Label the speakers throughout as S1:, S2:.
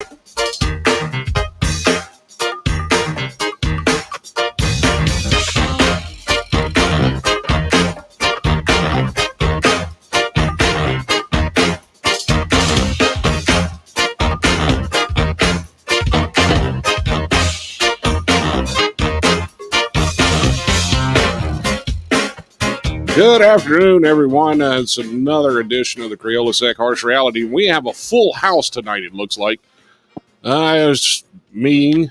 S1: Good afternoon, everyone. It's another edition of the Crayola Sec Harsh Reality. We have a full house tonight, it looks like. It's me,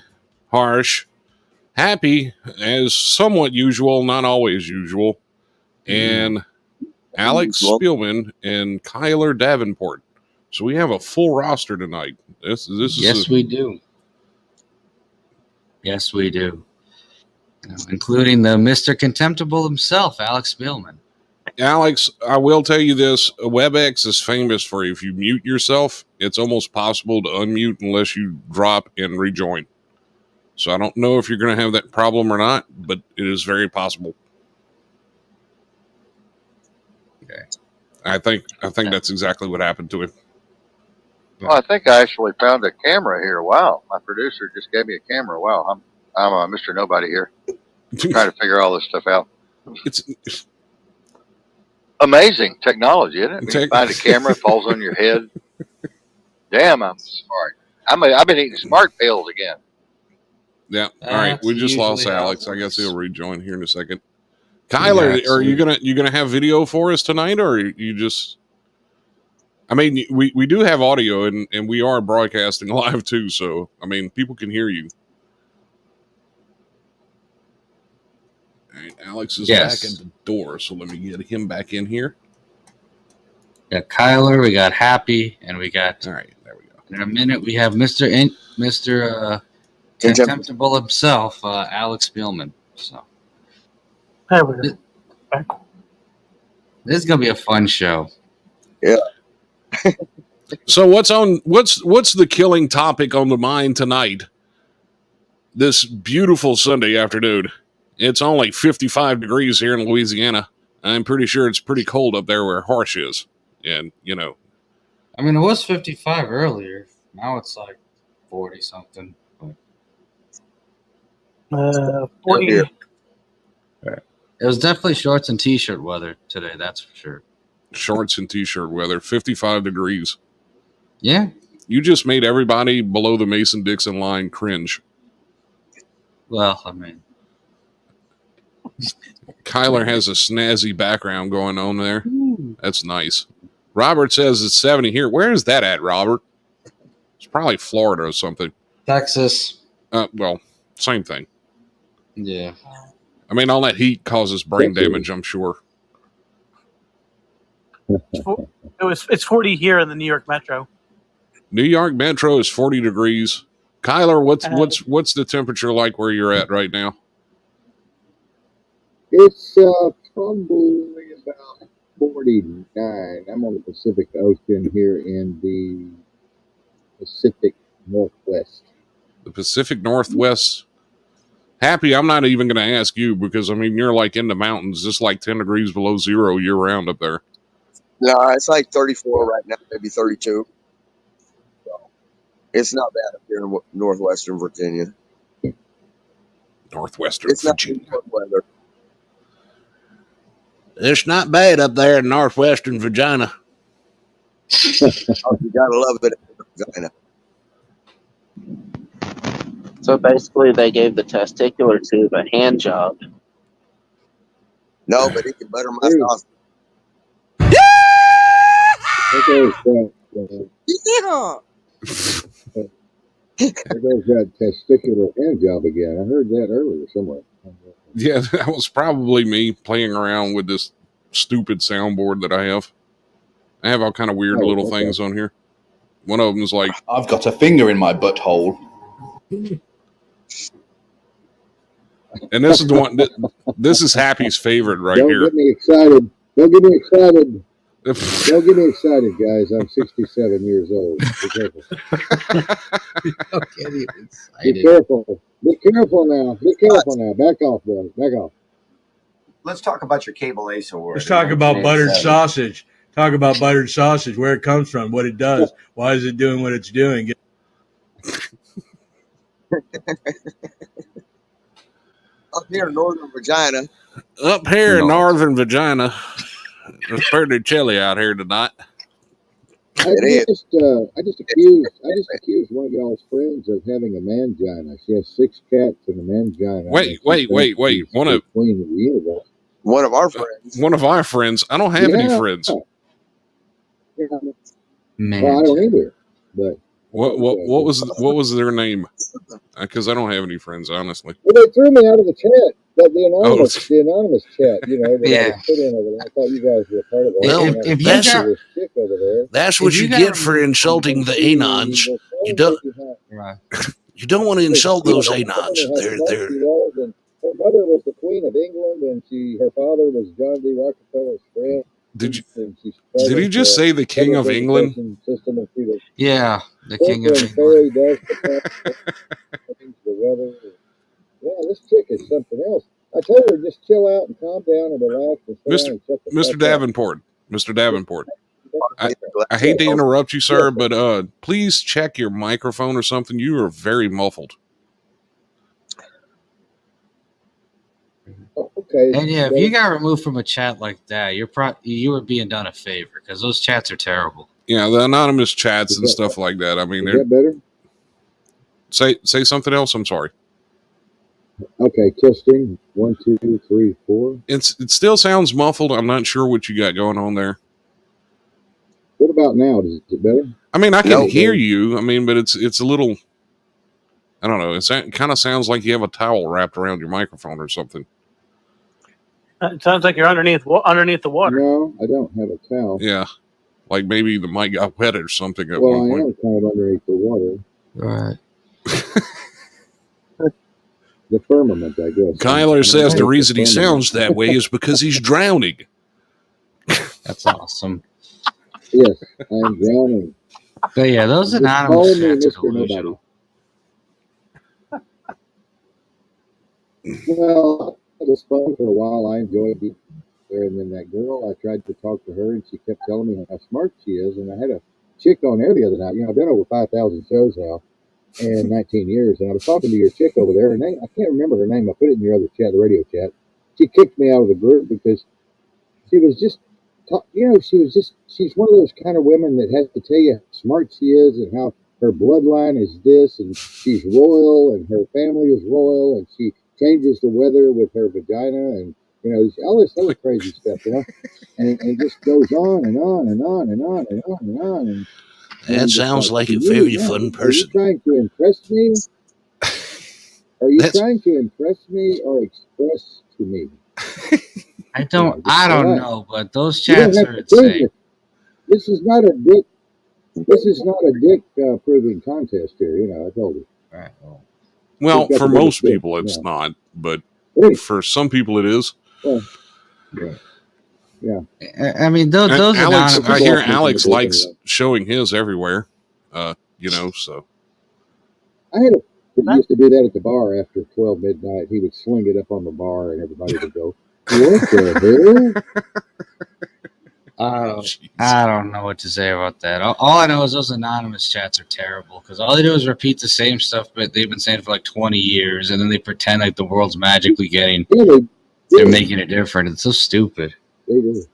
S1: Harsh, Happy, as somewhat usual, not always usual, and Alex Spielman and Kyler Davenport. So we have a full roster tonight. This is
S2: we do. Yes, we do. Including the Mr. Contemptible himself, Alex Spielman.
S1: Alex, I will tell you this. WebEx is famous for if you mute yourself, it's almost possible to unmute unless you drop and rejoin. So I don't know if you're going to have that problem or not, but it is very possible.
S2: Okay.
S1: I think that's exactly what happened to him.
S3: Well, I think I actually found a camera here. Wow. My producer just gave me a camera. Wow. I'm Mr. Nobody here. Trying to figure all this stuff out.
S1: It's
S3: amazing technology, isn't it? When you find a camera, it falls on your head. Damn, I'm smart. I've been eating smart pills again.
S1: Yeah. All right. We just lost Alex. I guess he'll rejoin here in a second. Kyler, are you gonna have video for us tonight, or you just? I mean, we do have audio, and we are broadcasting live too. So I mean, people can hear you. All right, Alex is back at the door, so let me get him back in here.
S2: We got Kyler, we got Happy, and we got.
S1: All right, there we go.
S2: In a minute, we have Mr. Contemptible himself, Alex Spielman. So
S4: this
S2: is gonna be a fun show.
S3: Yeah.
S1: So what's the killing topic on the mind tonight? This beautiful Sunday afternoon. It's only 55 degrees here in Louisiana. I'm pretty sure it's pretty cold up there where Harsh is. And, you know.
S2: I mean, it was 55 earlier. Now it's like 40-something.
S4: 40.
S2: It was definitely shorts and T-shirt weather today, that's for sure.
S1: Shorts and T-shirt weather, 55 degrees.
S2: Yeah.
S1: You just made everybody below the Mason-Dixon line cringe.
S2: Well, I mean.
S1: Kyler has a snazzy background going on there. That's nice. Robert says it's 70 here. Where is that at, Robert? It's probably Florida or something.
S2: Texas.
S1: Well, same thing.
S2: Yeah.
S1: I mean, all that heat causes brain damage, I'm sure.
S4: It's 40 here in the New York Metro.
S1: New York Metro is 40 degrees. Kyler, what's the temperature like where you're at right now?
S5: It's probably about 49. I'm on the Pacific Ocean here in the Pacific Northwest.
S1: The Pacific Northwest. Happy, I'm not even going to ask you because, I mean, you're like in the mountains, just like 10 degrees below zero year round up there.
S6: No, it's like 34 right now, maybe 32. So it's not bad up here in northwestern Virginia.
S1: Northwestern Virginia.
S6: Not weather.
S1: It's not bad up there in northwestern Virginia.
S6: You gotta love it in Virginia.
S7: So basically, they gave the testicular tube a hand job.
S6: No, but he can butter my sauce.
S5: Yeah. There goes that testicular hand job again. I heard that earlier somewhere.
S1: Yeah, that was probably me playing around with this stupid soundboard that I have. I have all kind of weird little things on here. One of them is like,
S8: I've got a finger in my butthole.
S1: And this is the one. This is Happy's favorite right
S5: Don't
S1: here.
S5: Don't get me excited. Don't get me excited, guys. I'm 67 years old. Be careful.
S2: Don't get even excited.
S5: Be careful. Be careful now. Be careful now. Back off, boys. Back off.
S9: Let's talk about your Cable Ace Award.
S10: Let's talk about buttered sausage. Talk about buttered sausage, where it comes from, what it does, why is it doing what it's doing.
S6: Up here in northern Virginia.
S1: Up here in northern Virginia, it's pretty chilly out here tonight.
S5: I just accused one of y'all's friends of having a mangina. She has 6 cats and a mangina.
S1: Wait.
S5: One of queen of the universe.
S6: One of our friends.
S1: One of our friends. I don't have any friends.
S5: Yeah. Well, I don't either. But
S1: what was their name? Because I don't have any friends, honestly.
S5: Well, they threw me out of the chat. The anonymous chat, you know, that I put in over there. I thought you guys were part of that.
S1: Well,
S5: if that's this chick over there.
S1: That's what you get for insulting the anons. You don't want to insult those anons. They're
S5: her mother was the Queen of England, and her father was John D. Rockefeller's friend.
S1: Did he just say the King of England?
S2: Yeah, the King of England.
S5: Yeah, this chick is something else. I told her just chill out and calm down and relax and
S1: Mr. Davenport. Mr. Davenport. I hate to interrupt you, sir, but please check your microphone or something. You are very muffled.
S5: Okay.
S2: And yeah, if you got removed from a chat like that, you were being done a favor because those chats are terrible.
S1: Yeah, the anonymous chats and stuff like that. I mean,
S5: is that better?
S1: Say something else. I'm sorry.
S5: Okay, testing 1, 2, 3, 4.
S1: It still sounds muffled. I'm not sure what you got going on there.
S5: What about now? Is it better?
S1: I mean, I can hear you. I mean, but it's a little. I don't know. It kind of sounds like you have a towel wrapped around your microphone or something.
S4: It sounds like you're underneath the water.
S5: No, I don't have a towel.
S1: Yeah, like maybe the mic got wet or something at
S5: one
S1: point.
S5: I am kind of underneath the water.
S2: Right.
S5: The firmament, I guess.
S1: Kyler says the reason he sounds that way is because he's drowning.
S2: That's awesome.
S5: Yes, I'm drowning.
S2: But yeah, those anonymous chats are delusional.
S5: Well, it was fun for a while. I enjoyed it there. And then that girl, I tried to talk to her, and she kept telling me how smart she is. And I had a chick on there the other night. You know, I've done over 5,000 shows now in 19 years. And I was talking to your chick over there, and I can't remember her name. I put it in your other chat, the radio chat. She kicked me out of the group because she was just, she's one of those kind of women that has to tell you how smart she is and how her bloodline is this, and she's royal, and her family is royal, and she changes the weather with her vagina, and all this other crazy stuff, and it just goes on and on and on and on and on and on.
S1: That sounds like a very fun person.
S5: Are you trying to impress me? Are you trying to impress me or express to me?
S2: I don't know, but those chats are insane.
S5: This is not a dick. This is not a dick proving contest here. I told you.
S2: Right.
S1: Well, for most people, it's not, but for some people, it is.
S5: Yeah.
S2: I mean, those
S1: Alex. I hear Alex likes showing his everywhere. So.
S5: I had a used to do that at the bar after 12 midnight. He would sling it up on the bar, and everybody would go, "What the hell?"
S2: I don't know what to say about that. All I know is those anonymous chats are terrible because all they do is repeat the same stuff, but they've been saying for like 20 years, and then they pretend like the world's magically getting. They're making it different. It's so stupid.
S5: They do.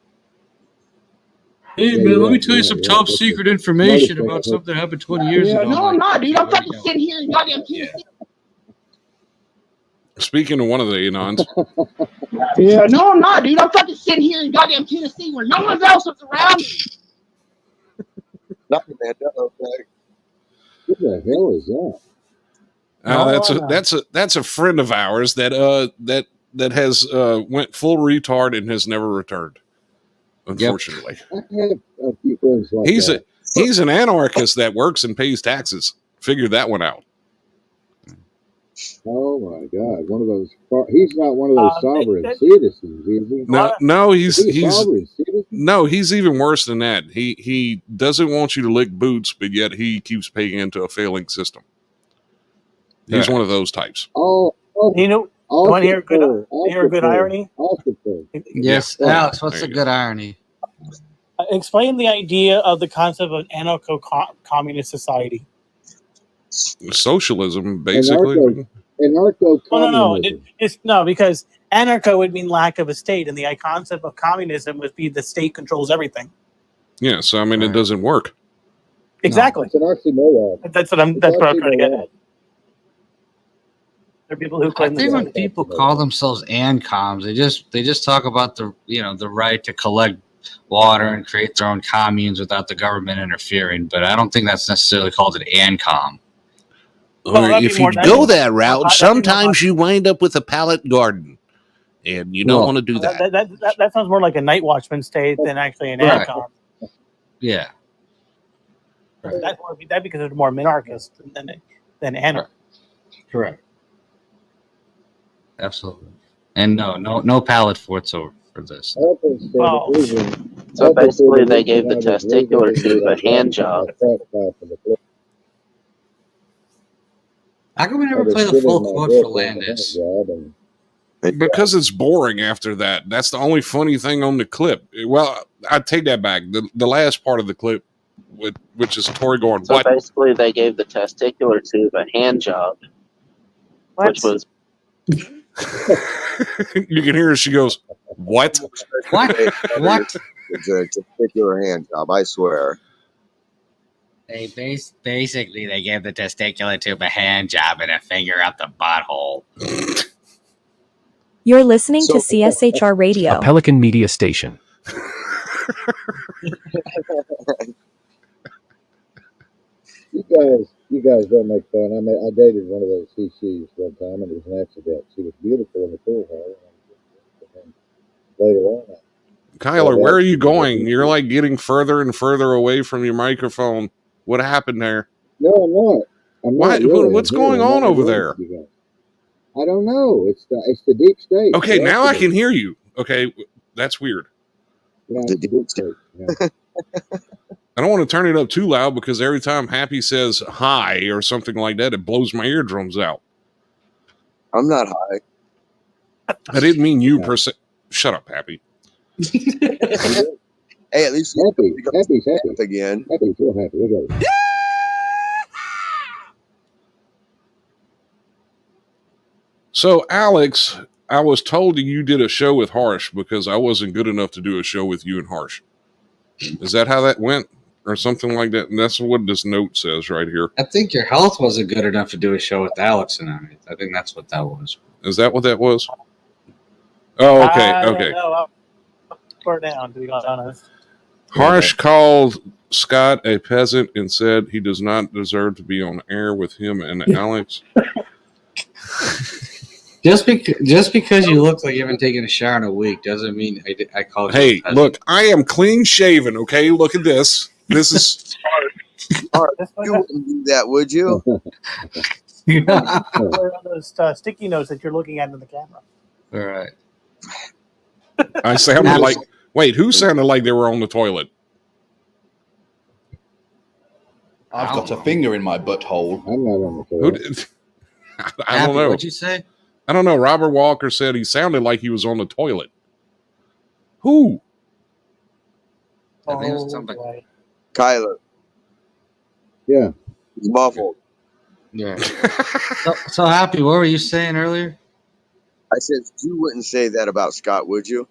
S2: Hey man, let me tell you some top secret information about something that happened 20 years ago.
S11: No, I'm not, dude. I'm fucking sitting here in goddamn Tennessee.
S1: Speaking of one of the anons.
S11: Yeah, no, I'm not, dude. I'm fucking sitting here in goddamn Tennessee where no one else is around me.
S6: Nothing, man. Okay.
S5: What the hell is that?
S1: That's a friend of ours that has went full retard and has never returned. Unfortunately,
S5: I have a few friends like that.
S1: He's an anarchist that works and pays taxes. Figured that one out.
S5: Oh my God! One of those. He's not one of those sovereign citizens, is he?
S1: No, he's even worse than that. He doesn't want you to lick boots, but yet he keeps paying into a failing system. He's one of those types.
S4: You want to hear a good irony?
S2: Yes, Alex. What's the good irony?
S4: Explain the idea of the concept of an anarcho-communist society.
S1: Socialism, basically.
S5: Anarcho
S4: No.
S5: communism.
S4: It's no, because anarcho would mean lack of a state, and the concept of communism would be the state controls everything.
S1: Yeah, so I mean, it doesn't work.
S4: Exactly.
S5: It's an oxymoron.
S4: That's what I'm trying to get at. There are people who
S2: I
S4: claim
S2: think
S4: this.
S2: when people call themselves ANCOMs, they just talk about the right to collect water and create their own communes without the government interfering. But I don't think that's necessarily called an ANCOM.
S1: Or if you go that route, sometimes you wind up with a pallet garden, and you don't want to do that.
S4: That sounds more like a night watchman state than actually an ANCOM.
S2: Yeah.
S4: That because it's more minarchist than anarchist.
S2: Correct. Absolutely. And no pallet forts over for this.
S4: Well,
S7: so basically, they gave the testicular tube a hand job.
S2: How come we never play the full quote for Landis?
S1: Because it's boring after that. That's the only funny thing on the clip. Well, I take that back. The last part of the clip, which is Tori going,
S7: So
S1: what?
S7: basically, they gave the testicular tube a hand job, which was.
S1: You can hear her. She goes, "What?
S2: What?
S6: It's a testicular hand job, I swear.
S2: They basically they gave the testicular tube a hand job and a finger up the butthole.
S12: You're listening to CSHR Radio,
S13: a Pelican media station.
S5: You guys don't make fun. I dated one of those CCs one time, and it was an accident. She was beautiful in the pool hall. And later on,
S1: Kyler, where are you going? You're like getting further and further away from your microphone. What happened there?
S5: No, I'm not.
S1: Why?
S5: Really.
S1: What's going on over there?
S5: I don't know. It's the deep state.
S1: Okay, now I can hear you. Okay, that's weird.
S5: Yeah, it's the deep state. Yeah.
S1: I don't want to turn it up too loud because every time Happy says hi or something like that, it blows my eardrums out.
S6: I'm not high.
S1: I didn't mean you per se. Shut up, Happy.
S6: Hey, at least
S5: Happy's happy
S6: again.
S5: Happy's real happy. Look at it.
S1: So, Alex, I was told that you did a show with Harsh because I wasn't good enough to do a show with you and Harsh. Is that how that went? Or something like that? And that's what this note says right here.
S2: I think your health wasn't good enough to do a show with Alex and I think that's what that was.
S1: Is that what that was? Oh, okay, okay.
S4: I'll put it down, to be honest.
S1: Harsh called Scott a peasant and said he does not deserve to be on air with him and Alex.
S2: Just because you look like you haven't taken a shower in a week doesn't mean I called you.
S1: Hey, look, I am clean shaven, okay? Look at this. This is...
S6: You wouldn't do that, would you?
S4: Those sticky notes that you're looking at in the camera.
S2: All right.
S1: I sounded like... Wait, who sounded like they were on the toilet?
S8: I've got a finger in my butthole.
S5: I'm not on the
S1: Who
S5: toilet.
S1: did? I don't know.
S2: What'd you say?
S1: I don't know. Robert Walker said he sounded like he was on the toilet. Who?
S2: I think it was somebody.
S6: Kyler.
S5: Yeah.
S6: He's muffled.
S2: Yeah. so Happy, what were you saying earlier?
S6: I said, you wouldn't say that about Scott, would you?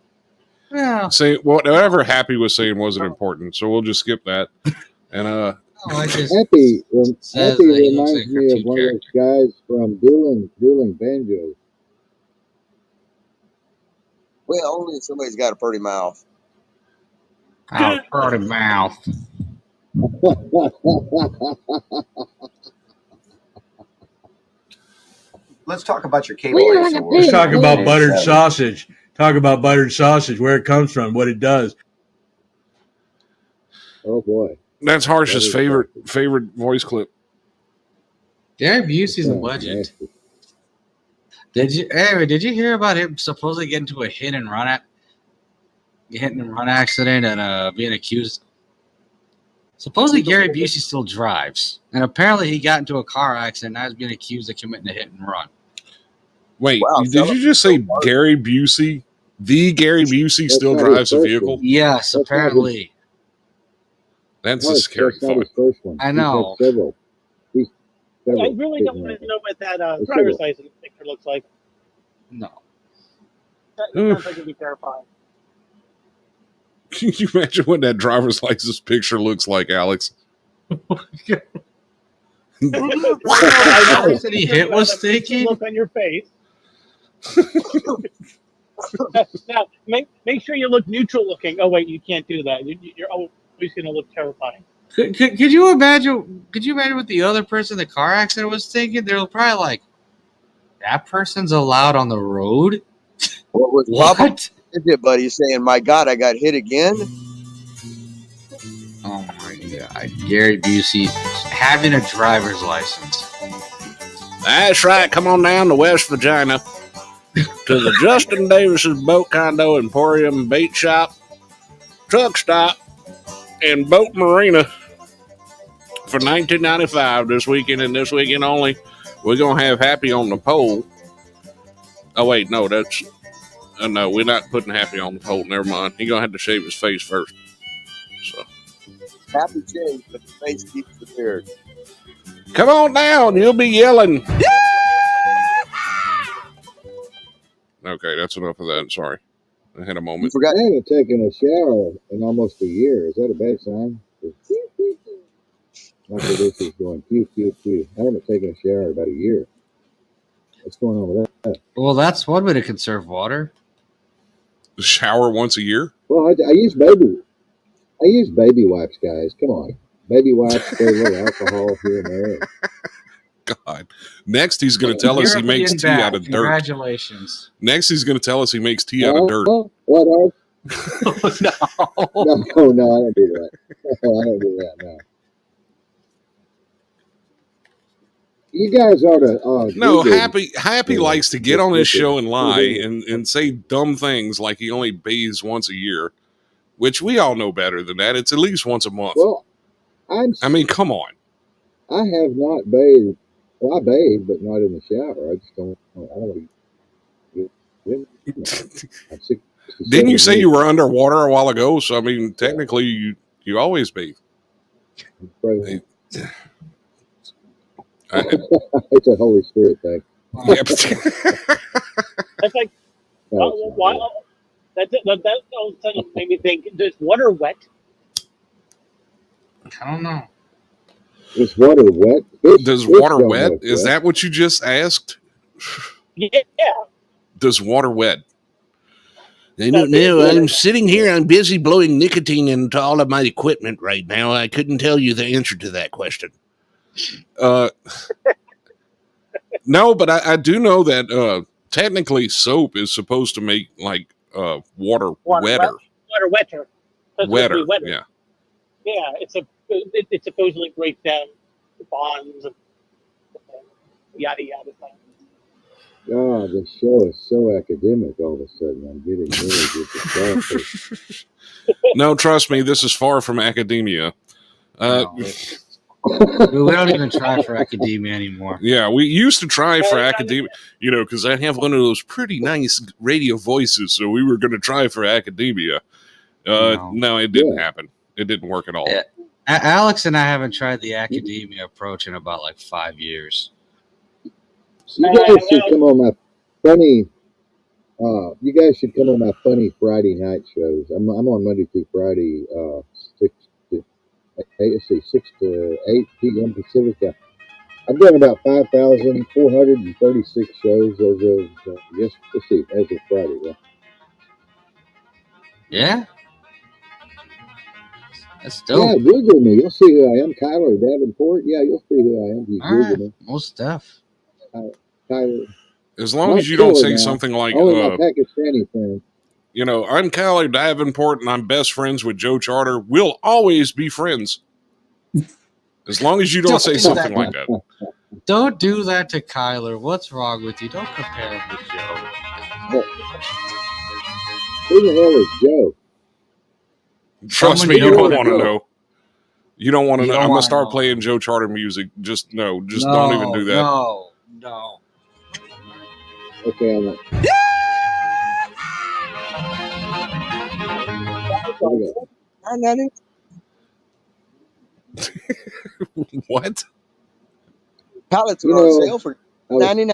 S2: Yeah.
S1: Say whatever Happy was saying wasn't important, so we'll just skip that. And
S5: Happy reminds me of one of those guys from dueling banjos.
S6: Well, only if somebody's got a pretty mouth.
S2: Oh, pretty mouth.
S9: Let's talk about your cable.
S10: Let's talk about buttered sausage. Talk about buttered sausage, where it comes from, what it does.
S5: Oh boy,
S1: that's Harsh's favorite voice clip.
S2: Gary Busey's a legend. Did you hear about him supposedly getting into a hit and run accident and being accused? Supposedly Gary Busey still drives, and apparently he got into a car accident. And now he's being accused of committing a hit and run.
S1: Wait, did you just say Gary Busey? The Gary Busey still drives a vehicle?
S2: Yes, apparently.
S1: That's a scary thought.
S5: First one.
S2: I know.
S5: several
S4: I really don't
S5: sitting
S4: want to
S5: around.
S4: know what that
S5: There's
S4: driver's
S5: several.
S4: license picture looks like.
S2: No.
S4: That sounds like it'd be terrifying.
S1: Can you imagine what that driver's license picture looks like, Alex?
S4: I know.
S2: Person he hit was thinking.
S4: Look on your face. Now, make sure you look neutral looking. Oh wait, you can't do that. You're always going to look terrifying.
S2: Could you imagine? Could you imagine what the other person in the car accident was thinking? They're probably like, "That person's allowed on the road."
S6: What was
S2: What?
S6: Is it, buddy? Saying, "My God, I got hit again."
S2: Oh my God, Gary Busey having a driver's license.
S1: That's right. Come on down to West Virginia to the Justin Davis's Boat Condo Emporium Bait Shop, Truck Stop, and Boat Marina for $19.95 this weekend and this weekend only. We're going to have Happy on the pole. Oh, wait, no, that's... no, we're not putting Happy on the pole. Never mind. He's going to have to shave his face first. So,
S6: Happy changed, but the face keeps the beard.
S1: come on down. You'll be yelling. Okay, that's enough of that. Sorry. I had a
S6: You
S1: moment.
S6: forgot.
S5: I haven't taken a shower in almost a year. Is that a bad sign? My producer's going pew, pew, pew. I haven't taken a shower in about a year. What's going on with that?
S2: Well, that's one way to conserve water.
S1: Shower once a year?
S5: Well, I use baby wipes, guys. Come on. Baby wipes, spray a little alcohol here and there.
S1: God. Next, he's going to tell us he makes tea out of dirt.
S2: Congratulations.
S1: Next, he's going to tell us he makes tea out of dirt.
S5: What?
S2: No.
S5: No, I don't do that. No, I don't do that, no. You guys ought to...
S1: No,
S5: Google-
S1: Happy likes to get on his show and lie and say dumb things like he only bathes once a year, which we all know better than that. It's at least once a month.
S5: Well,
S1: I mean, come on.
S5: I have not bathed. Well, I bathe, but not in the shower. I just don't. I don't want to. I'm 67
S1: Didn't you say
S5: years
S1: you were underwater a while ago? So, I mean, technically, you always bathe.
S5: old. It's a Holy Spirit thing.
S1: Yep.
S4: That's like, why? That all of a sudden made me think: is water wet?
S2: I don't know.
S5: Is water wet?
S1: Does water wet? Is that what you just asked?
S4: Yeah.
S1: Does water wet? I don't know. I'm sitting here. I'm busy blowing nicotine into all of my equipment right now. I couldn't tell you the answer to that question. No, but I do know that technically soap is supposed to make like water wetter.
S4: Water wetter.
S1: Wetter. Yeah.
S4: Yeah. It supposedly breaks down the bonds and yada yada thing.
S5: God, this show is so academic all of a sudden. I'm getting really distracted.
S1: No, trust me, this is far from academia.
S2: We don't even try for academia anymore.
S1: Yeah, we used to try for academia, because I have one of those pretty nice radio voices, so we were going to try for academia. No, it didn't happen. It didn't work at all.
S2: Yeah. Alex and I haven't tried the academia approach in about like 5 years.
S5: You guys should come on my funny. You guys should come on my funny Friday night shows. I'm on Monday through Friday, 6 to 8 p.m. Pacific time. I've done about 5,436 shows as of as of Friday. Yeah.
S2: Yeah. That's dope.
S5: Yeah, Google me. You'll see who I am. Kyler Davenport. Yeah, you'll see who I am. You Google me.
S2: Most stuff.
S5: Kyler.
S1: As long as you don't say something like,
S5: only my Pakistani friends.
S1: I'm Kyler Davenport and I'm best friends with Joe Charter. We'll always be friends. As long as you don't say something like that.
S2: Don't do that to Kyler. What's wrong with you? Don't compare him to Joe.
S5: Who the hell is Joe?
S1: Trust me, you don't want to know. You don't want to know. I'm going to start playing Joe Charter music. Just don't even do that.
S2: No.
S5: Okay, I'm
S1: What?
S6: Pallets are on sale for $99.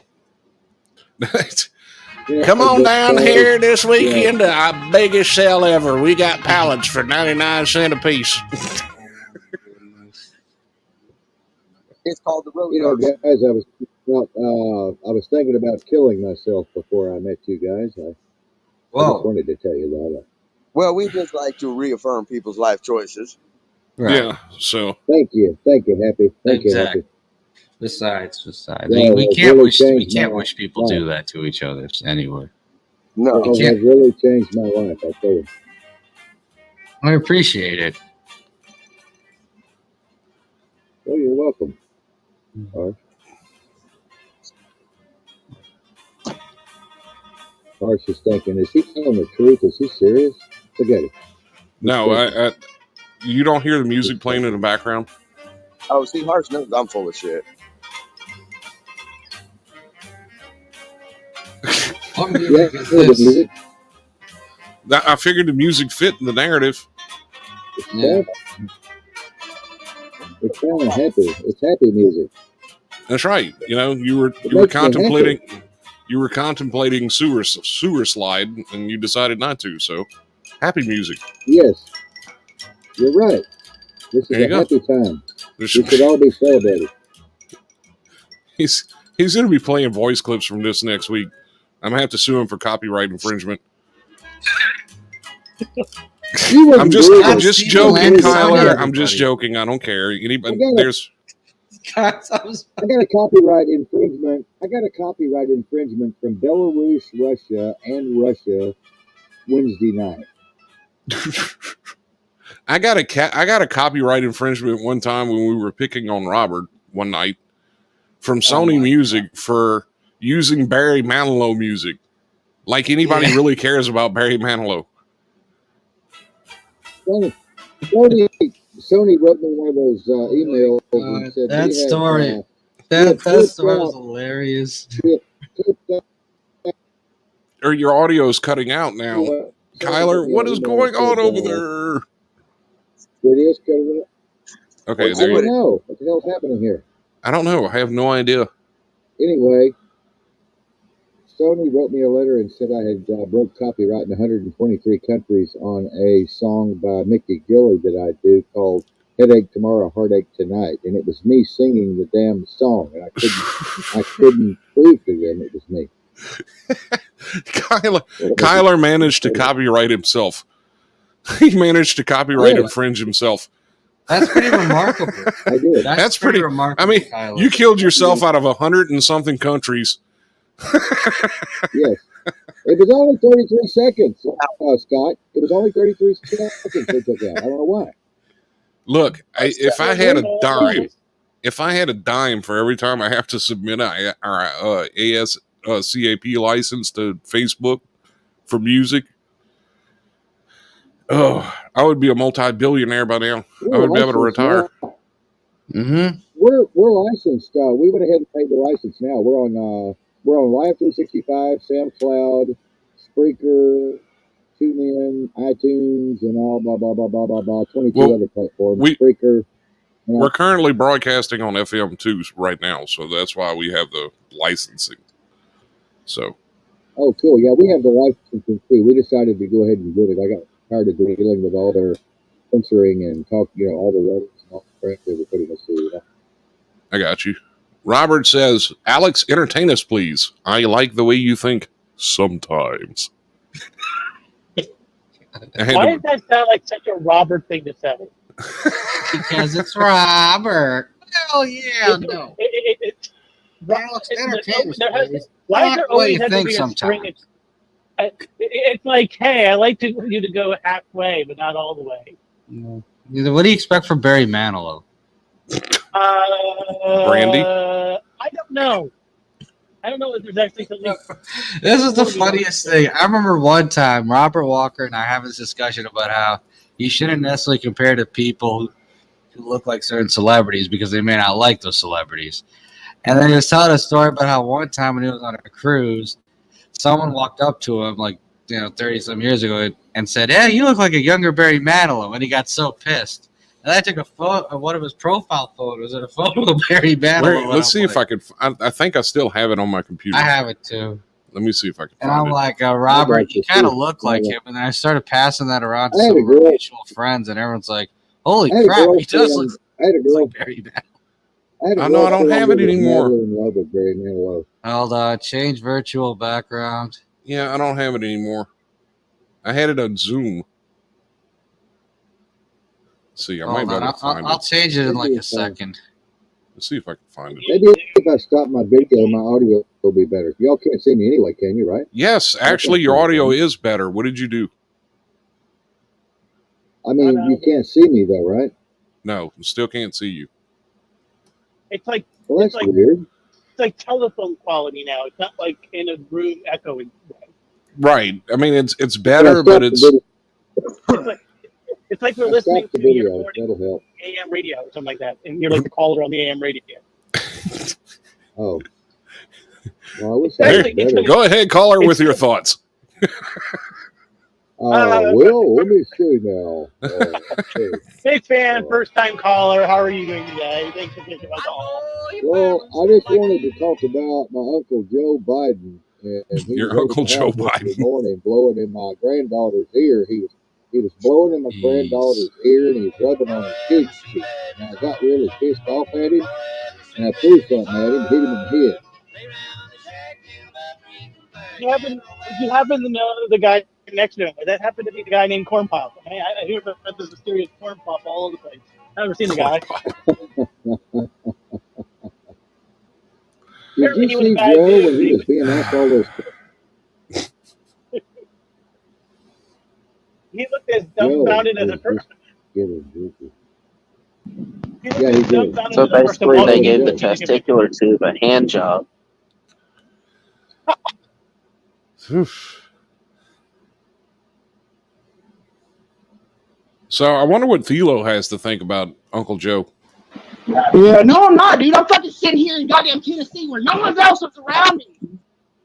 S1: Come on down here this weekend to our biggest sale ever. We got pallets for 99 cents a piece.
S6: It's called the road.
S5: Guys, I was thinking about killing myself before I met you guys. I just wanted to tell you that.
S6: Well, we just like to reaffirm people's life choices.
S2: Right.
S1: Yeah. So.
S5: Thank you, Happy. Thank you, Happy.
S2: Besides,
S5: Yeah,
S2: we can't wish people do that to each other anyway.
S6: No,
S5: it has really changed my life. I tell you.
S2: I appreciate it.
S5: Well, you're welcome. Harsh is thinking, is he telling the truth? Is he serious? Forget it.
S1: No, you don't hear the music playing in the background?
S6: Oh, see, Harsh knows I'm full of shit.
S1: I figured the music fit in the narrative.
S5: Yeah. It's kind of happy. It's happy music.
S1: That's right. You were contemplating sewer slide, and you decided not to. So, happy music.
S5: Yes, you're right. This is a happy time. We should all be celebrated.
S1: He's going to be playing voice clips from this next week. I'm going to have to sue him for copyright infringement. I'm just joking, Kyler. I'm just joking. I don't care.
S5: I got a copyright infringement. I got a copyright infringement from Belarus, Russia, and Russia Wednesday night.
S1: I got a copyright infringement one time when we were picking on Robert one night from Sony Music for using Barry Manilow music. Like anybody really cares about Barry Manilow.
S5: Sony wrote me one of those emails and said
S2: that story. That story was hilarious.
S1: Or your audio is cutting out now. Kyler, what is going on over there?
S5: It is cutting out.
S1: Okay,
S5: I don't know. What the hell's happening here?
S1: I don't know. I have no idea.
S5: Anyway, Sony wrote me a letter and said I had broke copyright in 123 countries on a song by Mickey Gilley that I do called Headache Tomorrow, Heartache Tonight. And it was me singing the damn song. And I couldn't prove to them it was me.
S1: Kyler managed to copyright himself. He managed to copyright infringe himself.
S2: That's pretty remarkable.
S5: I did.
S1: That's pretty remarkable. I mean, Kyler. You killed yourself out of 100 and something countries.
S5: Yes. It was only 33 seconds, Scott. It was only 33 seconds they took out. I don't know why.
S1: Look, if I had a dime for every time I have to submit our ASCAP license to Facebook for music, I would be a multi-billionaire by now. I would be able to retire.
S2: Mm-hmm.
S5: We're licensed. We went ahead and paid the license now. We're on Live 365, SoundCloud, Spreaker, TuneIn, iTunes, and all blah blah blah blah blah blah. 22 other platforms. Spreaker.
S1: We're currently broadcasting on FM2 right now, so that's why we have the licensing. So.
S5: Oh, cool. Yeah, we have the licensing too. We decided to go ahead and do it. I got tired of dealing with all their censoring and all the letters and all the crap they were putting us through.
S1: I got you. Robert says, Alex, entertain us, please. I like the way you think sometimes.
S4: Why does that sound like such a Robert thing to say?
S2: Because it's Robert. Hell yeah, no.
S4: Alex, entertain us, please. Why is there always have to be a string? It's like, hey, I like you to go halfway, but not all the way.
S2: What do you expect from Barry Manilow?
S1: Brandy?
S4: I don't know. I don't know if there's actually something.
S2: This is the funniest thing. I remember one time Robert Walker and I having this discussion about how you shouldn't necessarily compare to people who look like certain celebrities because they may not like those celebrities. And then he was telling a story about how one time when he was on a cruise, someone walked up to him 30 some years ago and said, "Hey, you look like a younger Barry Manilow," and he got so pissed. And I took a photo of one of his profile photos and a photo of Barry Manilow.
S1: Let's see if I could. I think I still have it on my computer.
S2: I have it too.
S1: Let me see if I can
S2: And
S1: find
S2: I'm
S1: it.
S2: like, Robert, you kind of look like him. And then I started passing that around to some of our mutual friends, and everyone's like, holy crap, he does look like Barry Manilow.
S1: I know I don't have it anymore.
S2: Hold on, change virtual background.
S1: Yeah, I don't have it anymore. I had it on Zoom. Let's see, I might be able to find it.
S2: I'll change it in like a second.
S1: Let's see if I can find it.
S5: Maybe if I stop my video, my audio will be better. Y'all can't see me anyway, can you, right?
S1: Yes, actually, your audio is better. What did you do?
S5: I mean, you can't see me, though, right?
S1: No, still can't see you.
S4: It's like,
S5: well, that's weird.
S4: It's like telephone quality now. It's not like in a room echoing.
S1: Right. I mean, it's better, but it's
S4: like we're listening to your morning AM radio or something like that, and you're like the caller on the AM radio.
S5: Oh. Well, I wish better.
S1: Go ahead, caller, with your thoughts.
S5: Well, let me see now. Okay.
S4: Big fan, first time caller. How are you doing today? Thanks for taking my call.
S5: Well, I just wanted to talk about my Uncle Joe Biden. And
S1: your Uncle Joe Biden.
S5: This morning, blowing in my granddaughter's ear. He was blowing in my granddaughter's ear, and he was rubbing on her cheeks. And I got really pissed off at him, and I threw something at him, hit him in the head.
S4: You happen to know the guy next to him? That happened to be the guy named Corn Pop. I hear about this mysterious Corn Pop all over the place. I've never seen the guy.
S5: Did you see Joe when he was being asked all those questions?
S4: He looked as dumbfounded as a person.
S5: Yeah, he did.
S7: So basically, they gave the testicular tube a hand job.
S1: So I wonder what Thilo has to think about Uncle Joe.
S11: Yeah, no, I'm not, dude. I'm fucking sitting here in goddamn Tennessee where no one else is around me.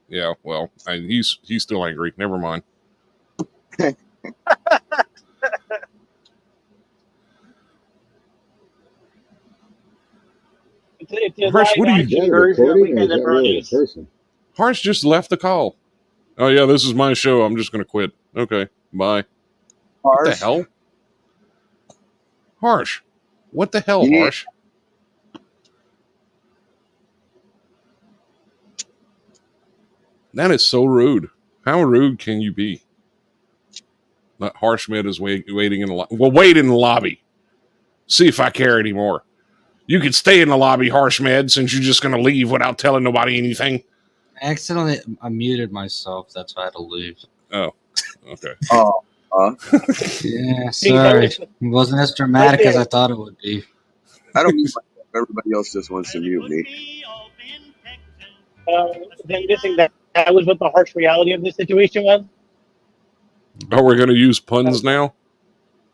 S1: Yeah, well, he's still angry. Never mind. Harsh, what are you doing? Harsh just left the call. Oh yeah, this is my show. I'm just gonna quit. Okay, bye. What the hell? Harsh. What the hell, Harsh? That is so rude. How rude can you be? Harshmed is waiting in the lobby. Well, wait in the lobby. See if I care anymore. You could stay in the lobby, Harshmed, since you're just going to leave without telling nobody anything.
S2: I accidentally muted myself. That's why I had to leave.
S1: Oh, okay.
S2: Yeah, sorry. It wasn't as dramatic as I thought it would be.
S6: I don't mute myself. Everybody else just wants to mute me.
S4: Then guessing that was what the harsh reality of the situation was.
S1: Oh, we're going to use puns now?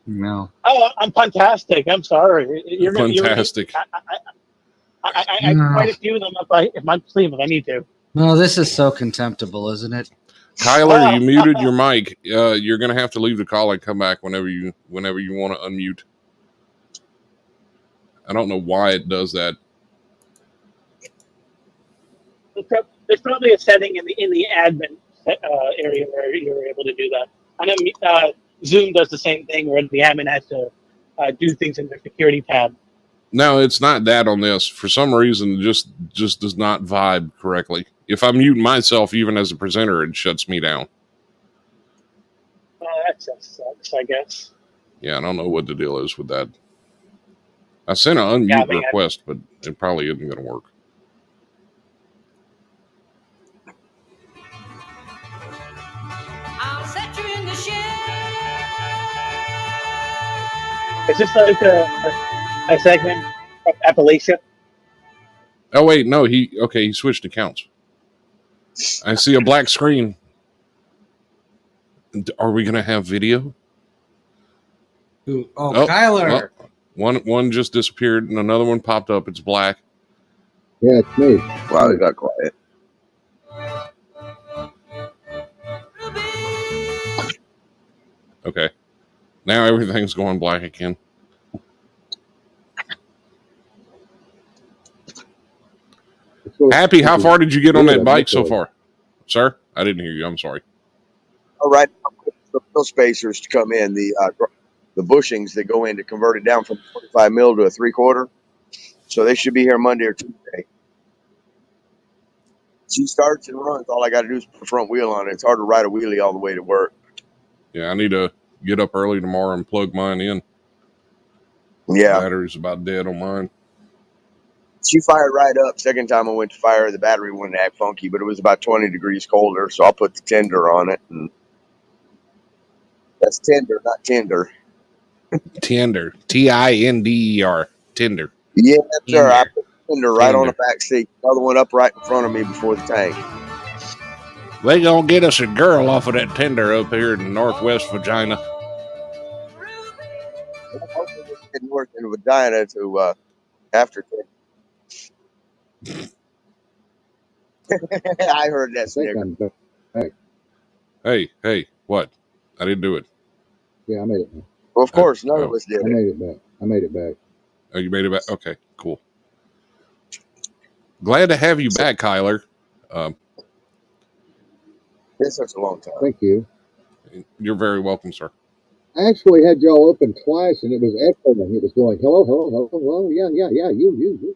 S2: No.
S4: Oh, I'm fantastic. I'm sorry. You're
S1: fantastic.
S4: I can quite a few of them if I'm sleeping. If I need to.
S2: No, this is so contemptible, isn't it?
S1: Kyler, you muted your mic. You're going to have to leave the call and come back whenever you want to unmute. I don't know why it does that.
S4: There's probably a setting in the admin area where you're able to do that. I know Zoom does the same thing where the admin has to do things in their security tab.
S1: No, it's not that on this. For some reason, it just does not vibe correctly. If I mute myself, even as a presenter, it shuts me down.
S4: That sucks, I guess.
S1: Yeah, I don't know what the deal is with that. I sent an unmute request, but it probably isn't going to work.
S4: Is this like a segment from Appalachia?
S1: Oh wait, no, he switched accounts. I see a black screen. Are we gonna have video?
S2: Kyler.
S1: One just disappeared and another one popped up. It's black.
S5: Yeah, it's me.
S6: Wow, they got quiet.
S1: Okay. Now everything's going black again.
S5: actually,
S1: Happy, how far did you get on
S5: good,
S1: that
S5: I
S1: bike
S5: like
S1: so
S5: that.
S1: far? Sir? I didn't hear you. I'm sorry.
S6: All right, the wheel spacers to come in, the bushings that go in to convert it down from 25 mil to a 3/4. So they should be here Monday or Tuesday. She starts and runs. All I got to do is put the front wheel on it. It's hard to ride a wheelie all the way to work.
S1: Yeah, I need to get up early tomorrow and plug mine in.
S6: Yeah.
S1: Battery's about dead on mine.
S6: She fired right up. Second time I went to fire, the battery wouldn't act funky, but it was about 20 degrees colder. So I'll put the tender on it. And that's tender, not tinder.
S1: Tinder. Tinder. Tinder.
S6: Yeah, sir. I
S1: Tinder.
S6: put the tender right on the back seat. Another one up right in front of me before the tank.
S1: They gonna get us a girl off of that Tinder up here in Northwest Virginia.
S6: North in Vagina to after. I heard that snigger.
S1: Hey, what? I didn't do it.
S5: Yeah, I made it.
S6: Well, of course, none of us did.
S5: I made it back. I made it back.
S1: Oh, you made it back? Okay, cool. Glad to have you back, Kyler.
S6: It's such a long time.
S5: Thank you.
S1: You're very welcome, sir.
S5: I actually had y'all open twice, and it was echoing. It was going, hello, hello, hello, hello, yeah, you.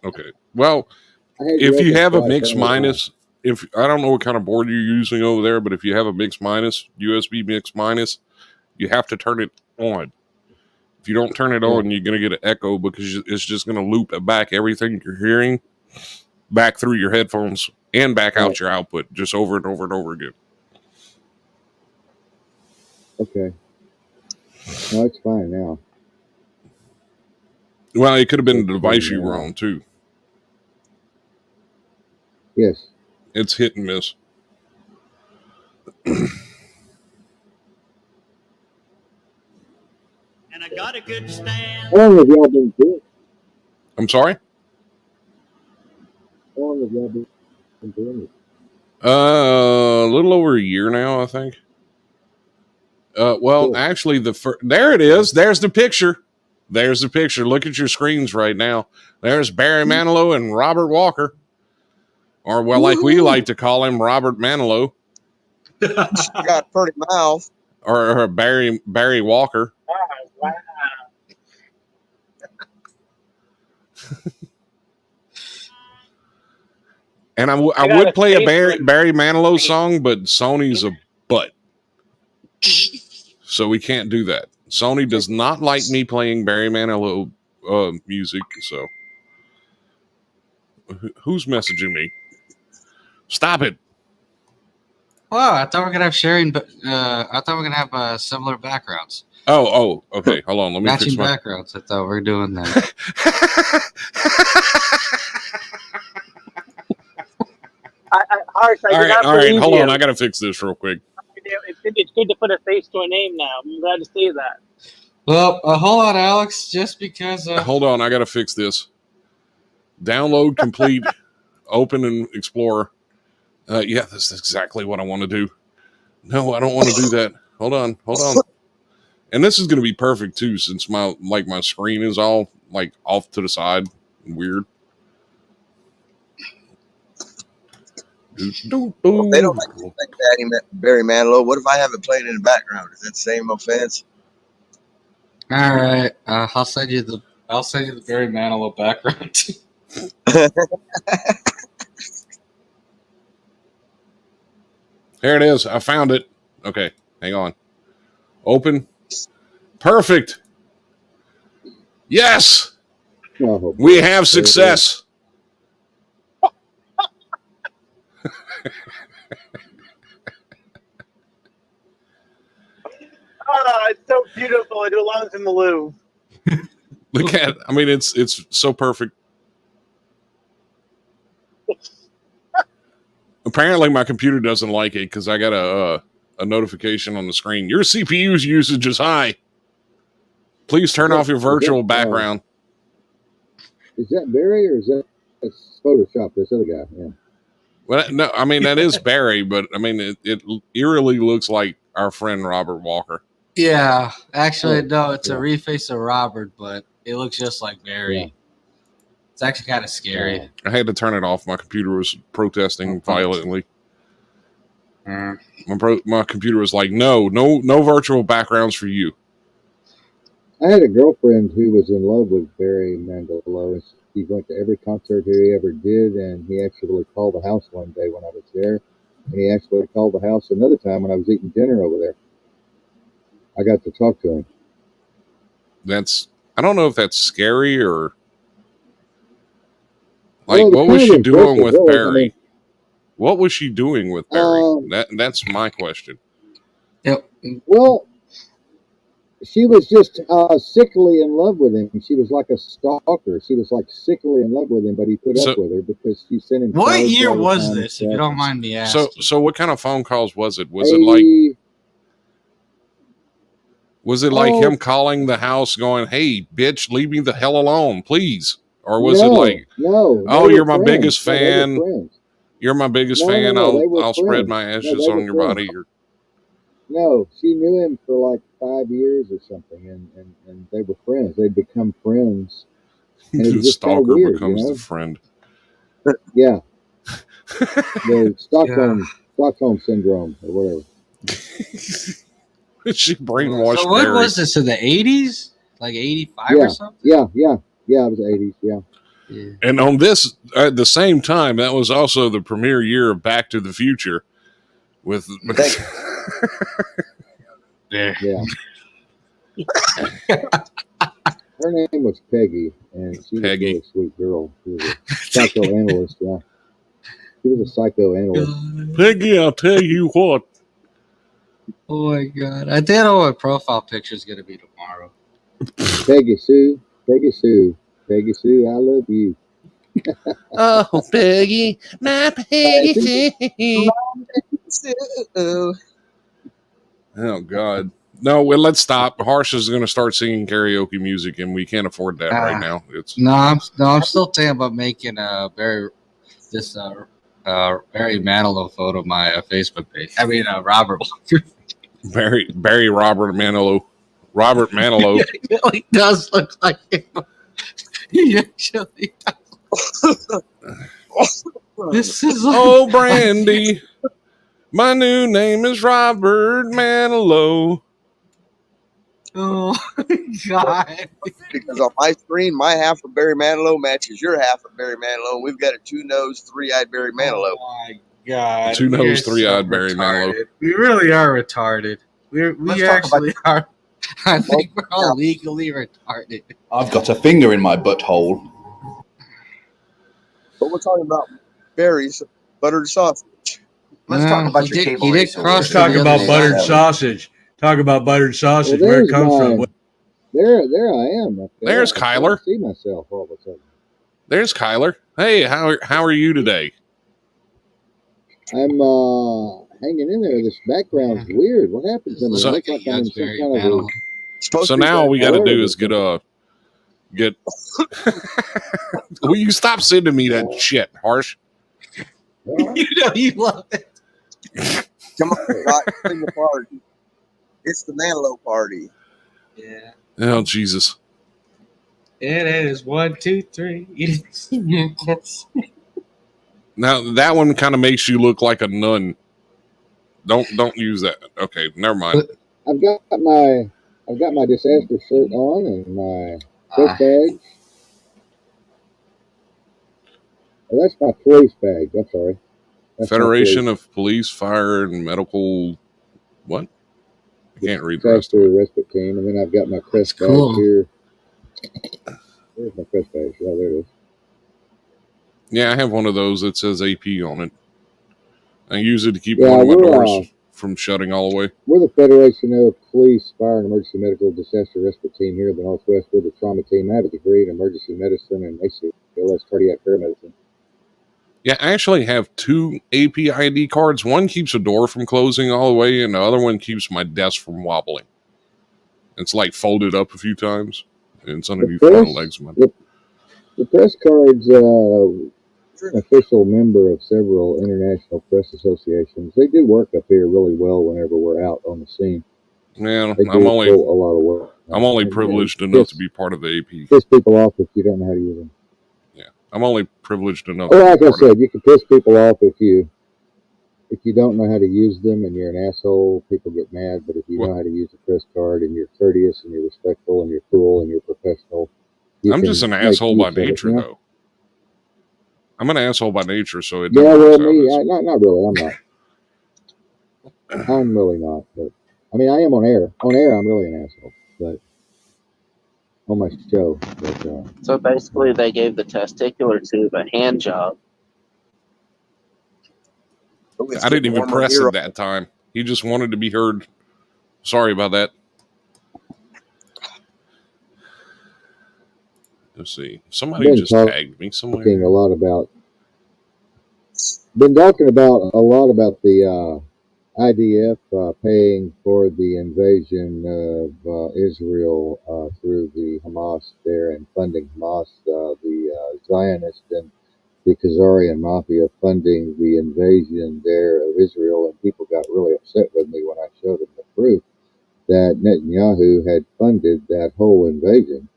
S1: Okay. Well, if you have a mix minus, if I don't know what kind of board you're using over there, but if you have a mix minus, USB mix minus, you have to turn it on. If you don't turn it on, you're going to get an echo because it's just going to loop it back everything you're hearing back through your headphones and back out your output just over and over and over again.
S5: Okay. No, it's fine now.
S1: Well, it could have been the device you were on, too.
S5: Yes.
S1: It's hit and miss.
S13: And I got a good stand.
S5: How long have y'all been doing it?
S1: I'm sorry?
S5: How long have y'all been doing it?
S1: A little over a year now, I think. Well, actually, there it is. There's the picture. There's the picture. Look at your screens right now. There's Barry Manilow and Robert Walker. Or, well, like we like to call him, Robert Manilow.
S6: Got a pretty mouth.
S1: Or Barry Walker.
S4: Oh, wow.
S1: And I would play a Barry Manilow song, but Sony's a butt. So we can't do that. Sony does not like me playing Barry Manilow music. So who's messaging me? Stop it.
S2: Oh, I thought we were gonna have sharing, but I thought we were gonna have similar backgrounds.
S1: Oh, okay. Hold on. Let me
S2: matching
S1: fix my
S2: backgrounds. I thought we were doing that.
S4: Harsh,
S1: all right. Hold on. I got to fix this real quick.
S4: It's good to put a face to a name now. I'm glad to see that.
S2: Well, hold on, Alex. Just because.
S1: Hold on. I got to fix this. Download complete. Open and Explorer. Yeah, that's exactly what I want to do. No, I don't want to do that. Hold on. And this is going to be perfect too, since my screen is all like off to the side and weird.
S6: Well, they don't like Barry Manilow. What if I have it playing in the background? Is that the same offense?
S2: All right, I'll send you the Barry Manilow background.
S1: There it is. I found it. Okay, hang on. Open. Perfect. Yes, we have success.
S4: Oh, it's so beautiful. It belongs in the Louvre.
S1: Look at. I mean, it's so perfect. Apparently, my computer doesn't like it because I got a notification on the screen. Your CPU's usage is high. Please turn off your virtual background.
S5: Is that Barry or is that Photoshop? This other guy. Yeah.
S1: Well, no, I mean that is Barry, but I mean it eerily looks like our friend Robert Walker.
S2: Yeah, actually, no, it's a reface of Robert, but it looks just like Barry. It's actually kind of scary.
S1: I had to turn it off. My computer was protesting violently. My computer was like, no virtual backgrounds for you.
S5: I had a girlfriend who was in love with Barry Manilow, and he went to every concert he ever did, and he actually called the house one day when I was there, and he actually called the house another time when I was eating dinner over there. I got to talk to him.
S1: I don't know if that's scary or like, what was she doing with Barry? I mean, what was she doing with Barry? That's my question.
S2: Yep.
S5: Well, she was just sickly in love with him. She was like a stalker. She was like sickly in love with him, but he put up with her because she sent him.
S2: What year was this, if you don't mind me asking?
S1: So what kind of phone calls was it? Was it like him calling the house going, "Hey, bitch, leave me the hell alone, please"? Or was it like, "Oh, you're my biggest fan. You're my biggest fan. I'll spread my ashes on your body."
S5: No, she knew him for like 5 years or something, and they were friends. They'd become friends. And
S1: The stalker weird, becomes the friend.
S5: Yeah. The Stockholm syndrome or whatever.
S1: She brainwashed.
S2: So what
S1: Barry.
S2: was this, in the 80s? Like 85 or something?
S5: Yeah, it was the 80s, yeah.
S1: And on this, at the same time, that was also the premiere year of Back to the Future. With
S5: yeah. Her name was Peggy, and she was a really sweet girl. She was a psychoanalyst, yeah. She was a psychoanalyst.
S1: Peggy, I'll tell you what.
S2: Oh my God. I didn't know what profile picture is going to be tomorrow.
S5: Peggy Sue, I love you.
S1: Oh, Peggy, my Peggy Sue. Oh, God. No, well, let's stop. Barry is going to start singing karaoke music, and we can't afford that right now.
S2: I'm still thinking about making Barry Manilow photo of my Facebook page. I mean, Robert.
S1: Barry Robert Manilow. Robert Manilow.
S2: It really does look like him. He actually This is like,
S1: oh, Brandy. My new name is Robert Manilow.
S2: Oh, God.
S6: Because on my screen, my half of Barry Manilow matches your half of Barry Manilow. We've got a two-nosed, three-eyed Barry Manilow.
S2: Oh, my God.
S1: Two-nosed, three-eyed Barry Manilow.
S2: We really are retarded. We actually are. I think we're all legally retarded.
S8: I've got a finger in my butthole.
S6: But we're talking about Barry's buttered sausage.
S9: Let's talk about your cable.
S10: Let's talk about buttered sausage. Talk about buttered sausage. Where it comes from.
S5: There I am.
S1: There's Kyler.
S5: I see myself all of a sudden.
S1: There's Kyler. Hey, how are you today?
S5: I'm hanging in there. This background's weird. What happened to me?
S1: So,
S5: like I'm in some kind of
S1: so now all we got to do is get. Will you stop sending me that shit, Harsh?
S2: You know you love it.
S6: Come on, bring the party. It's the Manilow party.
S2: Yeah.
S1: Oh, Jesus.
S2: It is 1, 2, 3.
S1: Now that one kind of makes you look like a nun. Don't use that. Okay, never mind.
S5: I've got my disaster shirt on and my press badge. Oh, that's my police badge. I'm sorry. That's
S1: Federation of Police, Fire, and Medical. What? I can't read the rest of it.
S5: Respite team, and then I've got my press badge here. Where's my press badge? Oh, there it is.
S1: Yeah, I have one of those that says AP on it. I use it to keep one of my doors from shutting all the way.
S5: We're the Federation of Police, Fire, and Emergency Medical Disaster Respite Team here in the Northwest. We're the trauma team. I have a degree in emergency medicine and ACLS cardiac paramedicine.
S1: Yeah, I actually have 2 APID cards. One keeps a door from closing all the way, and the other one keeps my desk from wobbling. It's like folded up a few times, and it's underneath the legs.
S5: The press cards, you're an official member of several international press associations. They do work up here really well whenever we're out on the scene.
S1: Man,
S5: I'm only a lot of work.
S1: I'm only privileged enough to be part of the AP.
S5: Piss people off if you don't know how to use them.
S1: Yeah. I'm only privileged enough.
S5: Well, like I said, you can piss people off if you don't know how to use them and you're an asshole. People get mad, but if you know how to use a press card and you're courteous and you're respectful and you're cool and you're professional,
S1: I'm just an asshole by nature, though. I'm an asshole by nature, so it never works out.
S5: Not really. I'm not. I'm really not. But I mean, I am on air. On air, I'm really an asshole. But on my show. But,
S7: So basically, they gave the testicular tube a hand job.
S1: I didn't even press it that time. He just wanted to be heard. Sorry about that. Let's see. Somebody just tagged me somewhere.
S5: Been talking about a lot about the IDF paying for the invasion of Israel through the Hamas there and funding Hamas, the Zionist and the Khazarian mafia funding the invasion there of Israel, and people got really upset with me when I showed them the proof that Netanyahu had funded that whole invasion.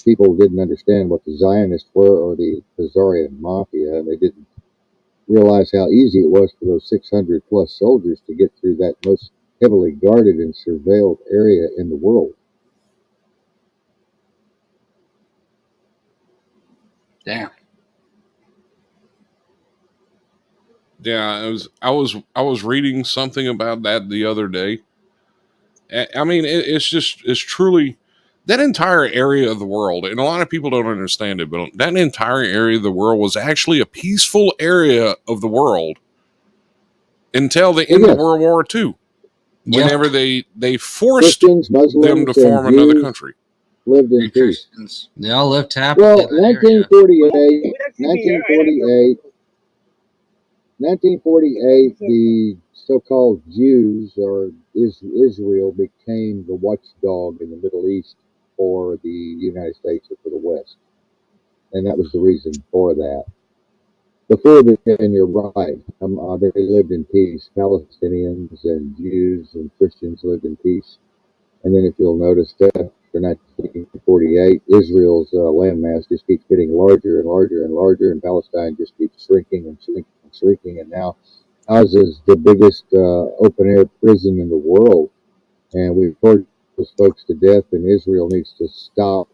S5: People didn't understand what the Zionists were or the Khazarian mafia, and they didn't realize how easy it was for those 600 plus soldiers to get through that most heavily guarded and surveilled area in the world.
S2: Damn.
S1: Yeah, I was reading something about that the other day. I mean, it's truly that entire area of the world, and a lot of people don't understand it, but that entire area of the world was actually a peaceful area of the world until the end of World War II, whenever they forced them to form another country.
S5: Lived in peace.
S2: They all lived happily.
S5: Well, 1948, the so-called Jews or Israel became the watchdog in the Middle East for the United States or for the West. And that was the reason for that. Before that, and you're right, they lived in peace. Palestinians and Jews and Christians lived in peace. And then if you'll notice that after 1948, Israel's landmass just keeps getting larger and larger and larger, and Palestine just keeps shrinking and shrinking and shrinking. And now ours is the biggest open-air prison in the world. And we've put those folks to death, and Israel needs to stop.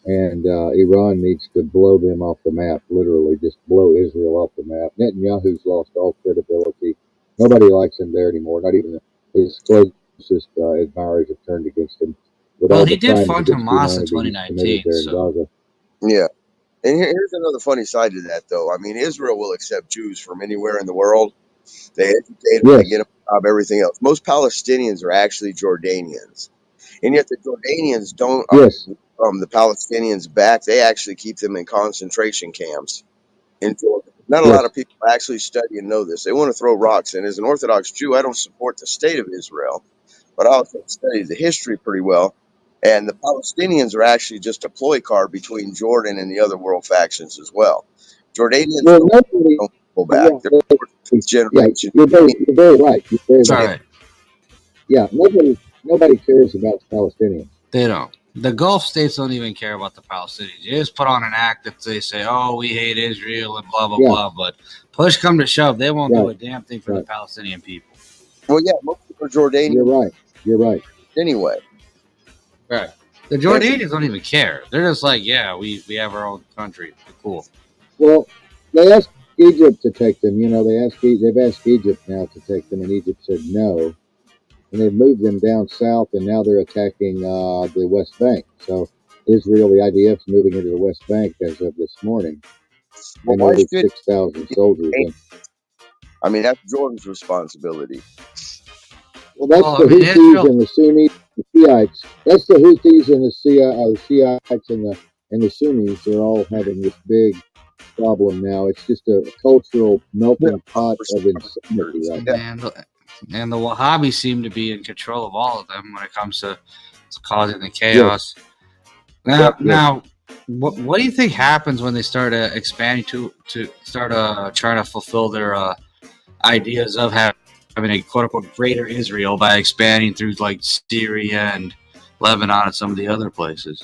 S5: And Iran needs to blow them off the map, literally just blow Israel off the map. Netanyahu's lost all credibility. Nobody likes him there anymore, not even his closest admirers have turned against him.
S2: Well, he did fund Hamas in 2019. So.
S6: Yeah. And here's another funny side to that, though. I mean, Israel will accept Jews from anywhere in the world. They educate them, they get them a job, everything else. Most Palestinians are actually Jordanians. And yet the Jordanians don't the Palestinians back. They actually keep them in concentration camps in Jordan. Not a lot of people actually study and know this. They want to throw rocks. And as an Orthodox Jew, I don't support the state of Israel, but I also study the history pretty well. And the Palestinians are actually just a ploy card between Jordan and the other world factions as well. Jordanians don't go back. They're generation.
S5: You're very right. You're very right. Yeah, nobody cares about the Palestinians.
S2: They don't. The Gulf states don't even care about the Palestinians. You just put on an act that they say, oh, we hate Israel and blah, blah, blah. But push come to shove, they won't do a damn thing for the Palestinian people.
S6: Well, yeah, most of them are Jordanians.
S5: You're right.
S6: Anyway.
S2: Right. The Jordanians don't even care. They're just like, yeah, we have our own country. We're cool.
S5: Well, they asked Egypt to take them. You know, they've asked Egypt now to take them, and Egypt said no. And they've moved them down south, and now they're attacking the West Bank. So Israel, the IDF, is moving into the West Bank as of this morning. They moved 6,000 soldiers in.
S6: I mean, that's Jordan's responsibility.
S5: Well, that's the Houthis and the Sunnis, the Shiites. That's the Houthis and the Shiites and the Sunnis. They're all having this big problem now. It's just a cultural melting pot of insanity right now.
S2: And the Wahhabis seem to be in control of all of them when it comes to causing the chaos. Yes. Now, what do you think happens when they start expanding to start trying to fulfill their ideas of having a quote-unquote greater Israel by expanding through like Syria and Lebanon and some of the other places?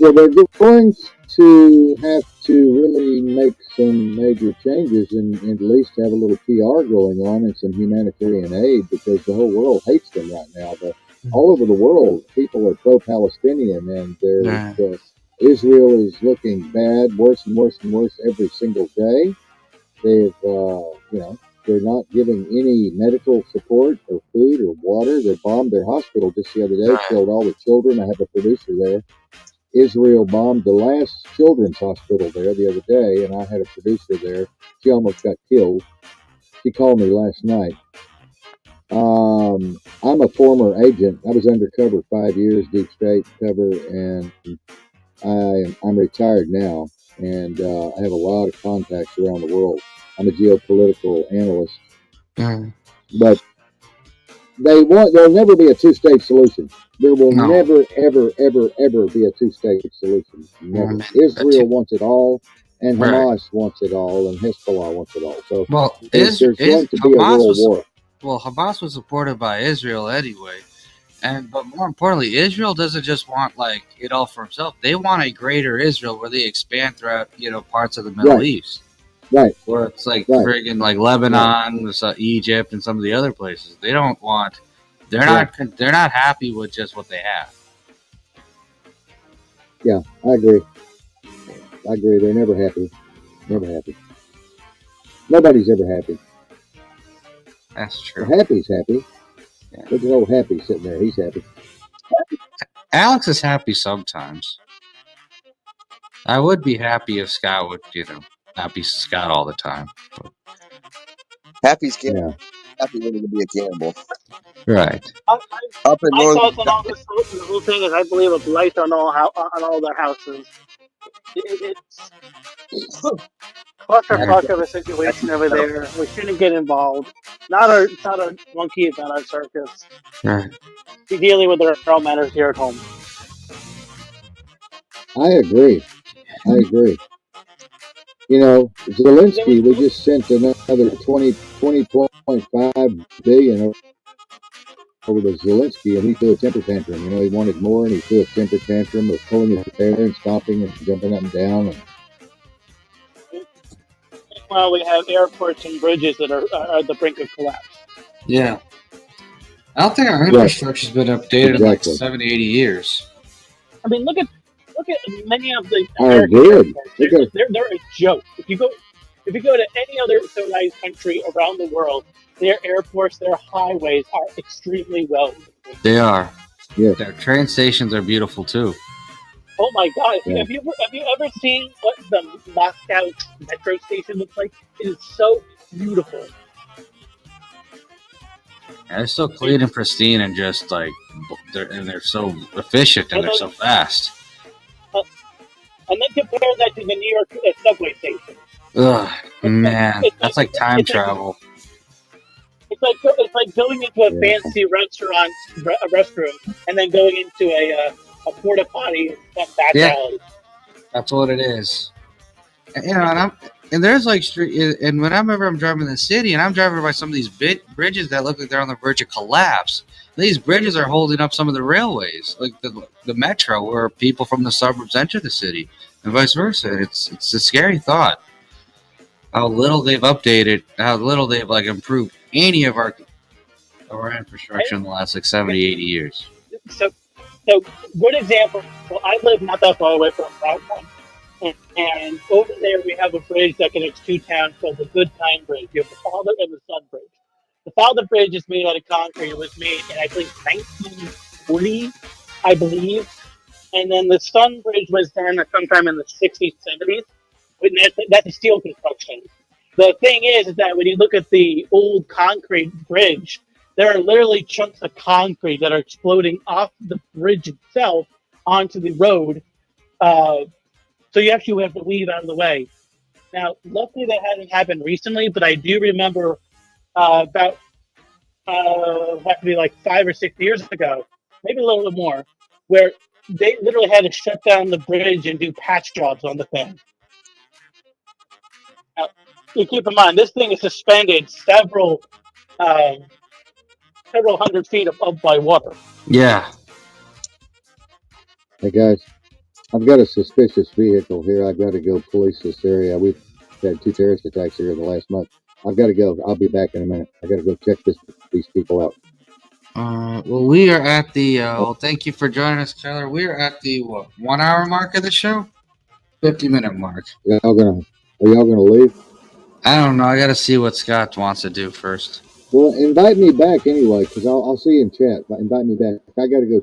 S5: Well, they're going to have to really make some major changes and at least have a little PR going on and some humanitarian aid, because the whole world hates them right now. But all over the world, people are pro-Palestinian, and Israel is looking bad, worse and worse and worse every single day. They've, they're not giving any medical support or food or water. They bombed their hospital just the other day, killed all the children. I have a producer there. Israel bombed the last children's hospital there the other day, and I had a producer there. She almost got killed. She called me last night. I'm a former agent. I was undercover 5 years, deep state cover, and I'm retired now, and I have a lot of contacts around the world. I'm a geopolitical analyst, but there'll never be a two-state solution. There will never, ever, ever, ever be a two-state solution. Never. Israel wants it all, and Hamas wants it all, and Hezbollah wants it all. So there's going to be a world war.
S2: Well, Hamas was supported by Israel anyway, but more importantly, Israel doesn't just want like it all for himself. They want a greater Israel where they expand throughout parts of the Middle East.
S5: Right.
S2: Where it's like friggin' like Lebanon, Egypt, and some of the other places. They don't want. They're not happy with just what they have.
S5: Yeah, I agree. They're never happy. Never happy. Nobody's ever happy.
S2: That's true.
S5: Well, Happy's happy. Yeah. Look at old Happy sitting there. He's happy.
S2: Alex is happy sometimes. I would be happy if Scott would, not be Scott all the time. But.
S6: Happy's cannibal. Yeah. Happy wanting to be a cannibal.
S2: Right.
S4: My thoughts on all this, the whole thing is I believe a blight on all their houses. It's clusterfuck of a situation over there. We shouldn't get involved. Not our monkeys, not our circus.
S2: Right.
S4: Be dealing with their own matters here at home.
S5: I agree. Zelensky, we just sent another 20.5 billion over to Zelensky, and he threw a temper tantrum. He wanted more, and he threw a temper tantrum, was pulling his hair and stomping and jumping up and down.
S4: Well, we have airports and bridges that are at the brink of collapse.
S2: Yeah. I don't think our infrastructure's been updated in like 70, 80 years.
S4: I mean, look at many of the
S5: American
S4: airports. They're a joke. If you go to any other civilized country around the world, their airports, their highways are extremely well.
S2: They are. Yeah. Their train stations are beautiful too.
S4: Oh my God! Have you ever seen what the Moscow metro station looks like? It is so beautiful.
S2: Yeah, they're so clean and pristine, and just like they're so efficient and they're so fast.
S4: And then compare that to the New York subway station.
S2: Ugh, man, that's like time travel.
S4: It's like going into a fancy restroom and then going into a porta potty in some back alley.
S2: That's what it is. And there's like street, and whenever I'm driving in the city, and I'm driving by some of these bridges that look like they're on the verge of collapse. These bridges are holding up some of the railways, like the metro, where people from the suburbs enter the city, and vice versa. It's a scary thought. How little they've updated, how little they've like improved any of our infrastructure in the last like 70, 80 years.
S4: So good example. Well, I live not that far away from Route 1. And over there we have a bridge that connects two towns called the Good Time Bridge. You have the Father and the Son Bridge. The Father Bridge is made out of concrete. It was made in, I think, 1940, I believe. And then the Son Bridge was done sometime in the 60s, 70s. That's a steel construction. The thing is that when you look at the old concrete bridge, there are literally chunks of concrete that are exploding off the bridge itself onto the road. So you actually have to weave out of the way. Now, luckily that hasn't happened recently, but I do remember about have to be like 5 or 6 years ago, maybe a little bit more, where they literally had to shut down the bridge and do patch jobs on the thing. Now, you keep in mind, this thing is suspended several hundred feet above by water.
S2: Yeah.
S5: Hey guys, I've got a suspicious vehicle here. I've got to go police this area. We've had 2 terrorist attacks here in the last month. I've got to go. I'll be back in a minute. I got to go check these people out.
S2: Well, we are at the. Well, thank you for joining us, Tyler. We are at the 1 hour mark of the show. 50-minute mark.
S5: Are y'all gonna leave?
S2: I don't know. I got to see what Scott wants to do first.
S5: Well, invite me back anyway, because I'll see you in chat. But invite me back. I got to go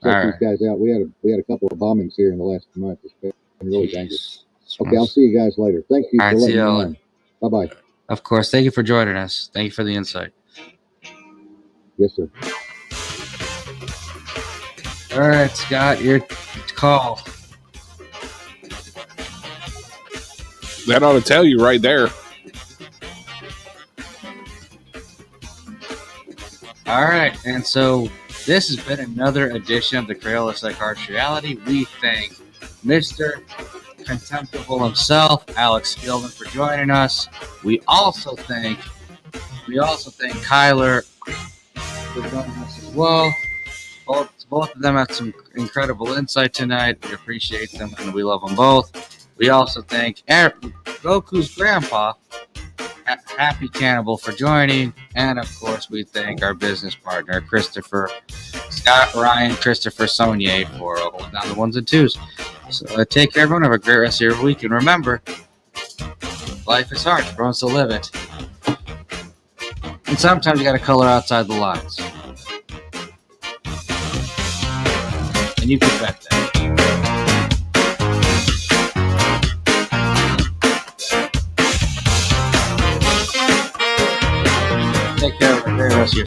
S5: check these guys out. We had a couple of bombings here in the last month. It's been really dangerous. Okay, I'll see you guys later. Thank you for letting me know. Bye bye.
S2: Of course. Thank you for joining us. Thank you for the insight.
S5: Yes, sir.
S2: All right, Scott, your call.
S1: That ought to tell you right there.
S2: All right, and so this has been another edition of the Crayola Psych Harsh Reality. We thank Mr. Contemptible himself, Alex Spielman, for joining us. We also thank Kyler for joining us as well. Both of them had some incredible insight tonight. We appreciate them and we love them both. We also thank Goku's grandpa, Happy Cannibal, for joining. And of course, we thank our business partner, Scott Ryan Christopher Sonnier, for holding down the ones and twos. So take care, everyone. Have a great rest of your week. And remember, life is hard. Everyone to live it. And sometimes you got to color outside the lines. And you can bet that. Take care of a great rest of your